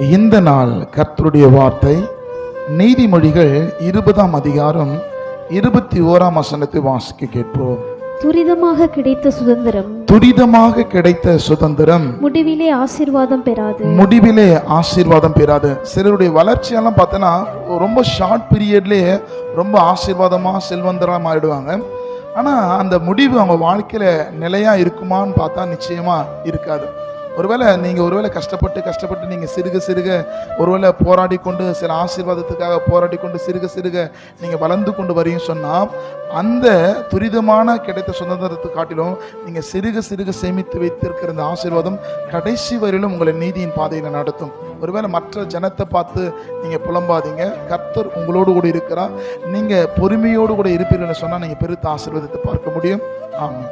இந்த நாள் கர்த்தருடைய வார்த்தை நீதிமொழிகள் 20ஆம் அதிகாரம் 21ஆம் வசனத்தை வாசிக்க கேட்போம். துரிதமாக கிடைத்த சுதந்திரம் முடிவிலே ஆசீர்வாதம் பெறாது. சிலருடைய வளர்ச்சியெல்லாம் பார்த்தோன்னா ரொம்ப ஷார்ட் பீரியட்லேயே ரொம்ப ஆசீர்வாதமா செல்வந்தரம் ஆயிடுவாங்க. ஆனா அந்த முடிவு அவங்க வாழ்க்கையில நிலையா இருக்குமான்னு பார்த்தா நிச்சயமா இருக்காது. ஒருவேளை கஷ்டப்பட்டு நீங்க சிறுக ஒருவேளை போராடி கொண்டு சில ஆசீர்வாதத்துக்காக போராடி கொண்டு சிறுக நீங்க வளர்ந்து கொண்டு வரையும் சொன்னா அந்த துரிதமான கிடைத்த சுதந்திரத்தை காட்டிலும் நீங்க சிறுக சேமித்து வைத்திருக்கிற அந்த ஆசீர்வாதம் கடைசி வரையிலும் உங்களை நீதியின் பாதையில நடத்தும். ஒருவேளை மற்ற ஜனத்தை பார்த்து நீங்க புலம்பாதீங்க. கர்த்தர் உங்களோடு கூட இருக்கிறார். நீங்க பொறுமையோடு கூட இருப்பீர்கள் சொன்னா நீங்க பெருத்த ஆசீர்வாதத்தை பார்க்க முடியும். ஆமாம்.